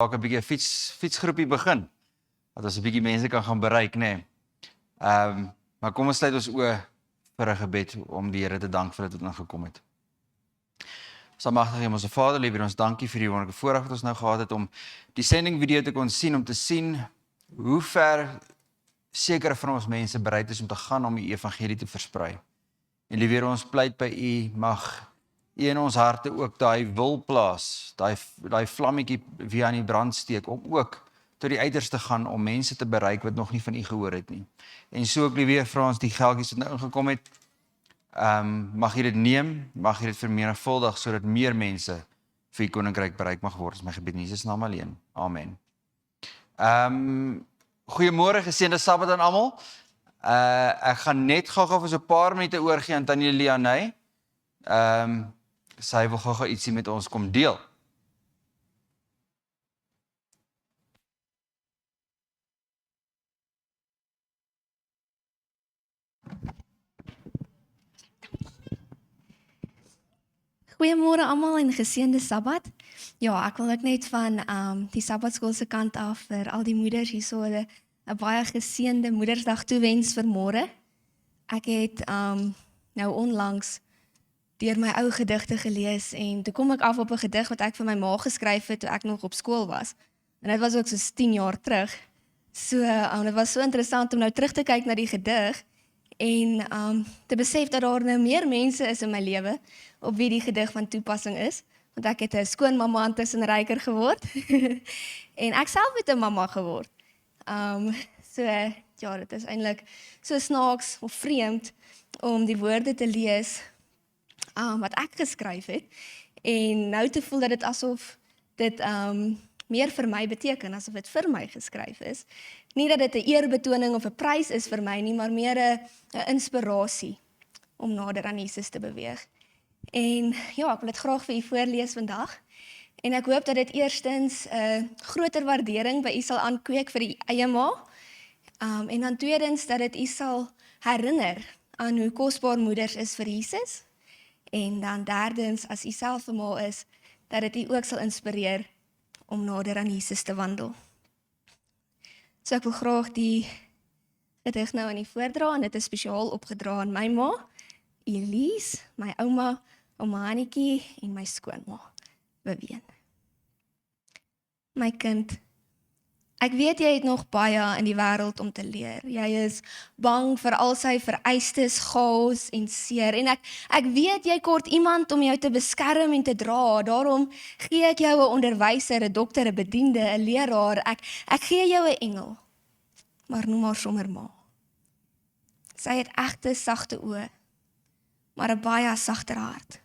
dalk 'n bietjie 'n fietsgroepie begin, dat ons 'n bietjie mense kan gaan bereik, nê. Maar kom ons sluit ons oë vir 'n gebed om die Here te dank vir dit wat ingekom het. Almagtige Hemelse Vader, liewe ons dankie vir die wonderlike voorreg wat ons nou gehad het om die sending video te kon sien, om te sien hoe ver sekere van ons mense bereid is om te gaan om die evangelie te versprei. En liewe Here, ons pleit by U, mag U in ons harte ook daai wil plaas, daai vlammetjie wie aan die brand steek, om ook tot die uiterste gaan om mense te bereik wat nog nie van U gehoor het nie. En so ook liewe vir ons die geldjies wat nou ingekom het, mag U dit neem, mag U dit vermenigvuldig sodat meer mense vir U koninkryk bereik mag word. Dis my gebed in Jesus naam alleen. Amen. Goeiemôre, geseënde Sabbat aan almal. Ek gaan net gou-gou vir so 'n paar minute oorgee aan Tannie Lianey. Sy wil gou-gou ietsie met ons kom deel. Goeiemôre almal en geseënde Sabbat. Ja, ek wil ook net van die Sabbatskool se kant af vir al die moeders hierso 'n baie geseënde Moedersdag toewens vir môre. Ek het nou onlangs deur my ou gedigte gelees en toe kom ek af op 'n gedig wat ek vir my ma geskryf het toe ek nog op skool was. En dit was ook so 10 jaar terug. So, dit was so interessant om nou terug te kyk na die gedig en te besef dat daar nou meer mense is in my lewe op wie die gedig van toepassing is, want ek het 'n skoonmamma intussen ryker geword en ek self het 'n mamma geword. So ja, dit is eintlik so snaaks of vreemd om die woorde te lees wat ek geskryf het en nou te voel dat dit asof dit meer vir my beteken, asof dit vir my geskryf is. Nie dat dit 'n eerbetoning of 'n prys is vir my nie, maar meer 'n inspirasie om nader aan Jesus te beweeg. En ja, ek wil dit graag vir u voorlees vandag. En ek hoop dat dit eerstens 'n groter waardering by u sal aankweek vir u eie ma. En dan tweedens dat dit u sal herinner aan hoe kosbaar moeders is vir Jesus. En dan derdens, as u self 'n ma is, dat dit u ook sal inspireer om nader aan Jesus te wandel. So ek wil graag die gedig nou aan u voordra en dit is spesiaal opgedra aan my ma, Elise, my ouma Annetjie en my skoonma, Beween. My kind, ek weet jy het nog baie in die wêreld om te leer. Jy is bang vir al sy vereistes, chaos en seer. En ek weet jy kort iemand om jou te beskerm en te dra. Daarom gee ek jou 'n onderwyser, 'n dokter, 'n bediende, 'n leraar. Ek gee jou 'n engel. Maar noem haar sommer ma. Sy het egte sagte oë, maar 'n baie sagter hart.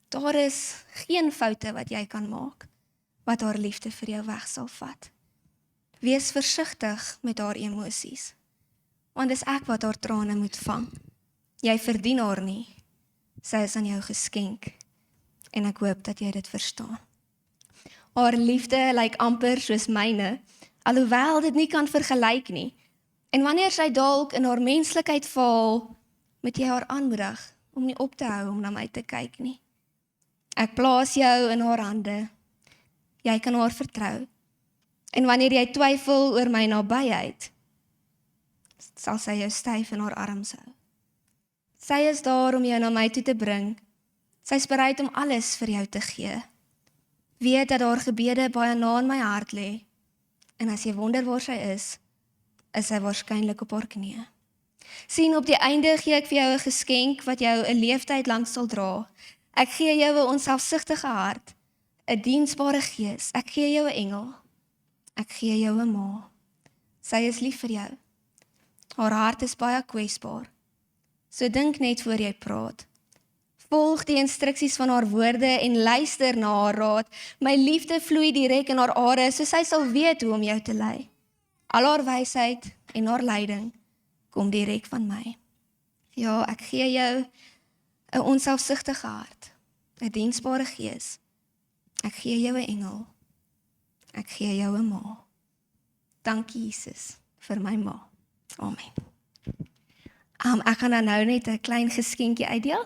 Daar is geen foute wat jy kan maak, wat haar liefde vir jou weg sal vat. Wees versigtig met haar emosies, want dis ek wat haar trane moet vang. Jy verdien haar nie, sy is aan jou geskenk, en ek hoop dat jy dit verstaan. Haar liefde lyk amper soos myne, alhoewel dit nie kan vergelyk nie. En wanneer sy dalk in haar menslikheid val, moet jy haar aanmoedig om nie op te hou om na my te kyk nie. Ek plaas jou in haar hande. Jy kan haar vertrou. En wanneer jy twyfel oor my nabyheid, sal sy jou styf in haar arms hou. Sy is daar om jou na my toe te bring. Sy is bereid om alles vir jou te gee. Weet dat haar gebede baie na in my hart lê. En as jy wonder waar sy is sy waarskynlik op haar knieë. Sien, op die einde gee ek vir jou 'n geskenk wat jou 'n leeftyd lank sal dra. Ek gee jou 'n onselfsugtige hart, 'n diensbare gees. Ek gee jou 'n engel. Ek gee jou 'n ma. Sy is lief vir jou. Haar hart is baie kwesbaar. So dink net voor jy praat. Volg die instruksies van haar woorde en luister na haar raad. My liefde vloei direk in haar are, so sy sal weet hoe om jou te lei. Al haar wysheid en haar leiding kom direk van my. Ja, ek gee jou 'n onselfsugtige hart, 'n diensbare gees. Ek gee jou 'n engel. Ek gee jou 'n ma. Dankie Jesus vir my ma. Amen. Ek gaan nou net 'n klein geskenkie uitdeel.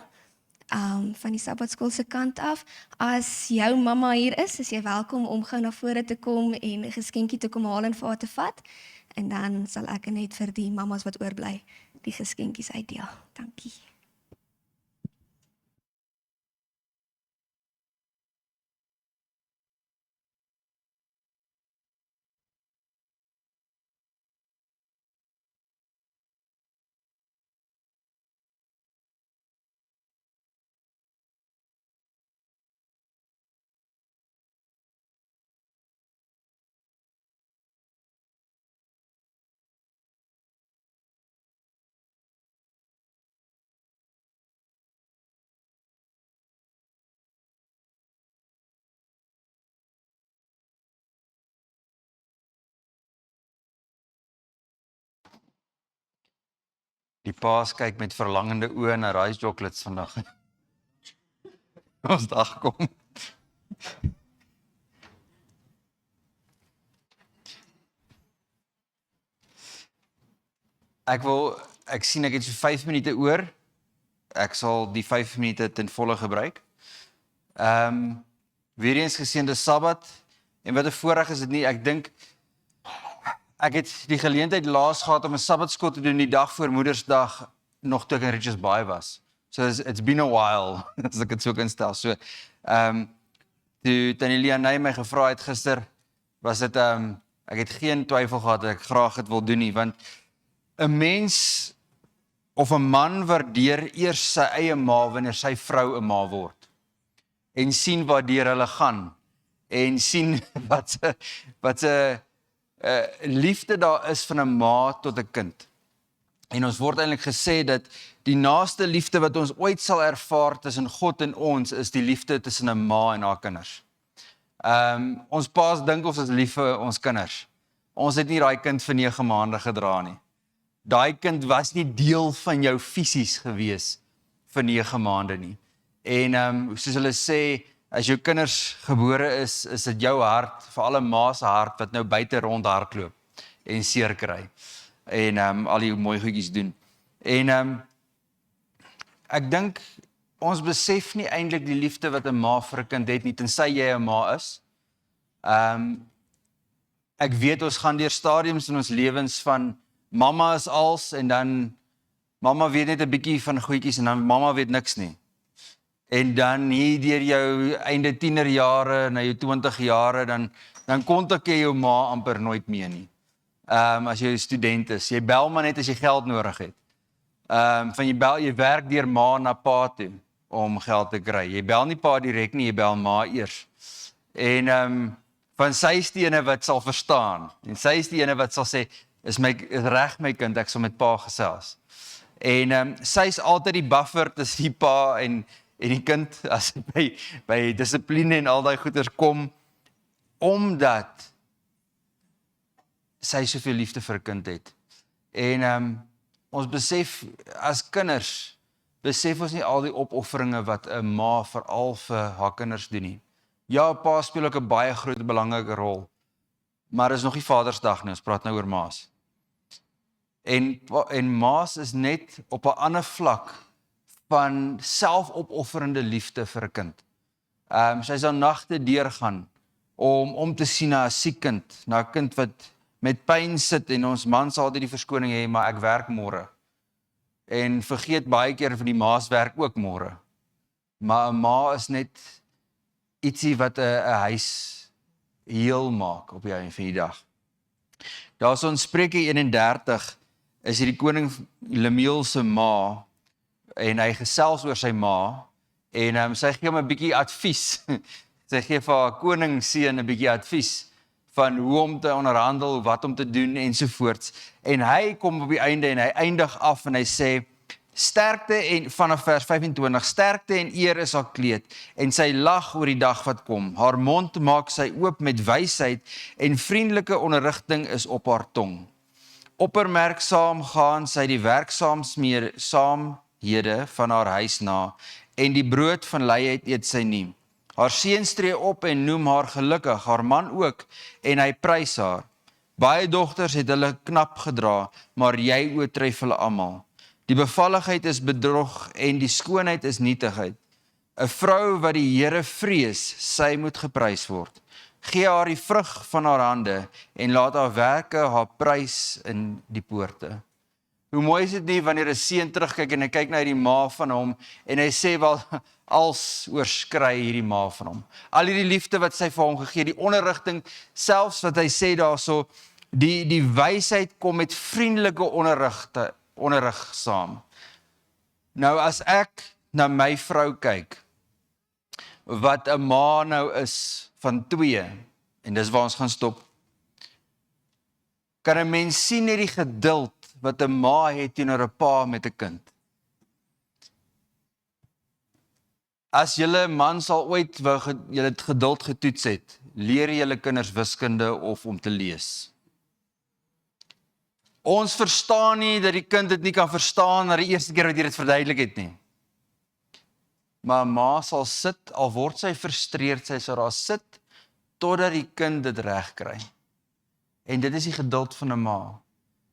van die Sabbatskool se kant af. As jou mamma hier is jy welkom om gou na vore te kom en 'n geskenkie te kom haal en vir haar te vat. En dan sal ek net vir die mammas wat oorbly die geskenkies uitdeel. Dankie. Die paas kyk met verlangende oë na rice chocolates vandag. Ons dag kom. Ek sien ek het so 5 minute oor. Ek sal die 5 minute ten volle gebruik. Weer eens geseënde Sabbat. En wat 'n voorreg is dit nie, ek dink ek het die geleentheid laas gehad om 'n Sabbatskool te doen die dag voor Moedersdag nog toe ek in Richards Bay was. So it's been a while, as ek dit so kan stel. So, toe Tannie Lianey my gevra het gister, was dit, ek het geen twyfel gehad dat ek graag dit wil doen nie, want 'n mens of 'n man waardeer eers sy eie ma wanneer sy vrou 'n ma word. En sien waardeur hulle gaan. En sien wat 'n liefde daar is van 'n ma tot 'n kind. En ons word eintlik gesê dat die naaste liefde wat ons ooit sal ervaar tussen God en ons is die liefde tussen 'n ma en haar kinders. Ons paas dink ons is lief vir ons kinders. Ons het nie daai kind vir 9 maande gedra nie. Daai kind was nie deel van jou fisies gewees vir 9 maande nie. En soos hulle sê, as jou kinders gebore is dit jou hart, vir alle ma se hart wat nou buite rond hardloop en seer kry en al die mooi goedjies doen. En ek dink ons besef nie eintlik die liefde wat 'n ma vir 'n kind het nie, tensy jy 'n ma is. Ek weet ons gaan deur stadiums in ons lewens van mamma is als en dan mamma weet net 'n bietjie van goedjies en dan mamma weet niks nie. En dan hier deur jou einde tienerjare, na jou 20 jare, dan kontak jy jou ma amper nooit meer nie. As jy 'n student is, jy bel maar net as jy geld nodig het. Jy werk deur ma na pa toe om geld te kry. Jy bel nie pa direk nie, jy bel ma eers. En van sy is die ene wat sal verstaan. En sy is die ene wat sal sê, is reg my kind, ek sal met pa gesels. En sy is altyd die buffer tussen die pa en die kind as by dissipline en al daai goeders kom, omdat sy soveel liefde vir 'n kind het. En ons besef, as kinders, besef ons nie al die opofferinge wat 'n ma veral vir haar kinders doen nie. Ja, pa speel ook 'n baie groot belangrike rol, maar is nog nie Vadersdag nie, ons praat nou oor ma's. En ma's is net op 'n ander vlak van selfopofferende liefde vir 'n kind. Sy sal nagte deurgaan om te sien na 'n siek kind, na 'n kind wat met pyn sit en ons man sal altyd die verskoning hê, maar ek werk môre. En vergeet baie keer van die ma's werk ook môre. Maar 'n ma is net ietsie wat 'n huis heel maak op die einde van die dag. Daar so in Spreuke 31 is hierdie koning Lemuel se ma en hy gesels oor sy ma en sy gee hom 'n bietjie advies. Sy gee vir haar koningsseun 'n bietjie advies van hoe om te onderhandel, wat om te doen ensovoorts. En hy kom op die einde en hy eindig af en hy sê, sterkte en vanaf vers 25, sterkte en eer is haar kleed en sy lag oor die dag wat kom. Haar mond maak sy oop met wysheid en vriendelike onderrigting is op haar tong. Oppermerksaam gaan sy die werksaamhede van haar huis na en die brood van luiheid eet sy nie. Haar seun tree op en noem haar gelukkig, haar man ook, en hy prys haar. Baie dogters het hulle knap gedra, maar jy oortref hulle almal. Die bevalligheid is bedrog en die skoonheid is nietigheid. 'n vrou wat die Here vrees, sy moet geprys word. Gee haar die vrug van haar hande en laat haar werke haar prys in die poorte. Hoe mooi is dit nie wanneer 'n seun terugkyk en hy kyk na die ma van hom en hy sê wel, als oorskry hierdie ma van hom. Al hierdie liefde wat sy vir hom gegee, die onderrigting, selfs wat hy sê daarso, die wysheid kom met vriendelike onderrig saam. Nou as ek na my vrou kyk, wat 'n ma nou is van 2, en dis waar ons gaan stop, kan 'n mens sien net die geduld wat 'n ma het teenoor 'n pa met 'n kind. As julle man sal ooit julle geduld getoets het, leer julle kinders wiskunde of om te lees. Ons verstaan nie dat die kind dit nie kan verstaan na die eerste keer wat jy dit verduidelik het nie. Maar 'n ma sal sit, al word sy frustreerd, sy sal daar sit, totdat die kind dit reg kry. En dit is die geduld van 'n ma.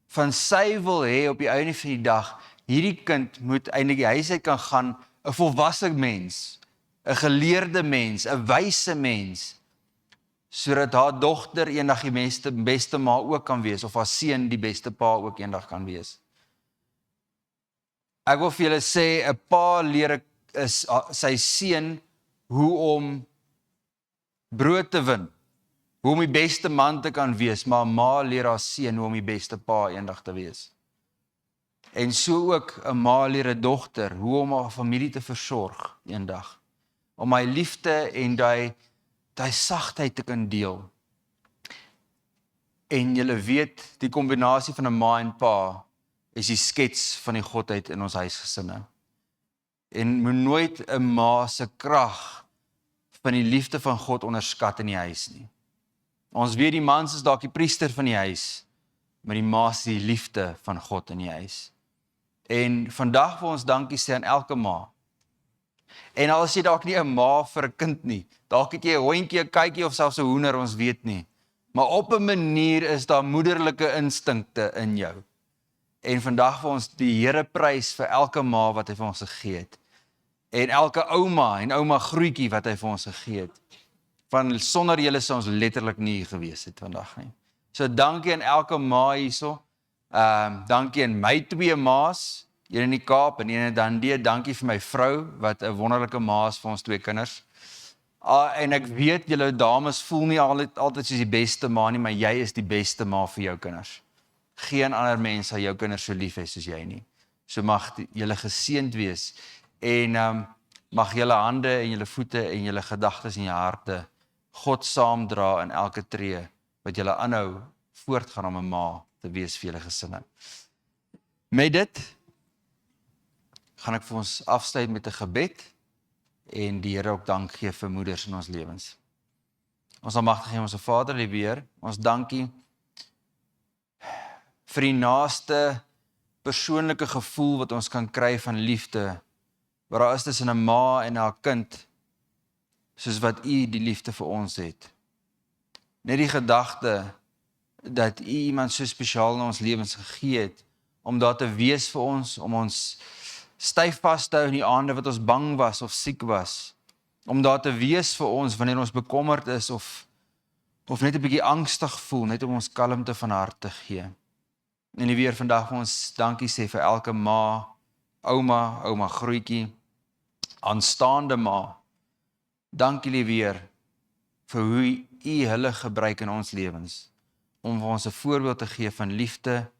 Van sy wil hê op die einde van die dag, hierdie kind moet eintlik die huis uit kan gaan, 'n volwasse mens, 'n geleerde mens, 'n wyse mens, sodat haar dogter eendag die beste ma ook kan wees, of haar seun die beste pa ook eendag kan wees. Ek wil vir julle sê, 'n pa leer sy seun hoe om brood te win, hoe om die beste man te kan wees, maar 'n ma leer haar seun hoe om die beste pa eendag te wees. En so ook 'n ma leer 'n dogter hoe om haar familie te versorg eendag, om hy liefde en daai sagtheid te kan deel. En julle weet, die kombinasie van 'n ma en pa is die skets van die godheid in ons huisgesinne. En moet nooit 'n ma se krag van die liefde van God onderskat in die huis nie. Ons weet die mans is dalk die priester van die huis, maar die ma is die liefde van God in die huis. En vandag wil ons dankie sê aan elke ma. En al is jy dalk nie 'n ma vir 'n kind nie, dalk het jy 'n hondjie, 'n katjie of selfs 'n hoender, ons weet nie. Maar op 'n manier is daar moederlike instinkte in jou. En vandag wil ons die Here prys vir elke ma wat hy vir ons gegee het. En elke ouma en ouma grootjie wat hy vir ons gegee het. Van sonder julle sou ons letterlik nie hier gewees het vandag nie. So dankie aan elke ma hierso. Dankie aan my 2 ma's, een in die Kaap en een in Dundee. Dankie vir my vrou wat 'n wonderlike ma is vir ons 2 kinders. En ek weet julle dames voel nie altyd soos die beste ma nie, maar jy is die beste ma vir jou kinders. Geen ander mens sal jou kinders so lief hê soos jy nie. So mag julle geseënd wees en mag julle hande en julle voete en julle gedagtes en julle harte God saamdra in elke tree wat julle aanhou voortgaan om 'n ma te wees vir julle gesinne. Met dit gaan ek vir ons afsluit met 'n gebed en die Here ook dank gee vir moeders in ons lewens. Ons almagtige Hemelse Vader, liewe Heer, ons dankie vir die naaste persoonlike gevoel wat ons kan kry van liefde, wat daar is tussen 'n ma en haar kind, soos wat U die liefde vir ons het. Net die gedagte dat U iemand so spesiaal in ons lewens gegee het, om daar te wees vir ons, om ons styf vas te hou in die aande wat ons bang was of siek was, om daar te wees vir ons wanneer ons bekommerd is of net 'n bietjie angstig voel, net om ons kalmte van hart te gee. En die weer vandag vir ons dankie sê vir elke ma, ouma grootjie, aanstaande ma. Dankie liewe Heer vir hoe U hulle gebruik in ons lewens, om vir ons 'n voorbeeld te gee van liefde,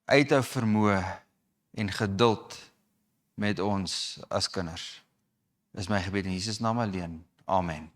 uithou vermoë en geduld met ons as kinders. Dis my gebed in Jesus naam alleen. Amen.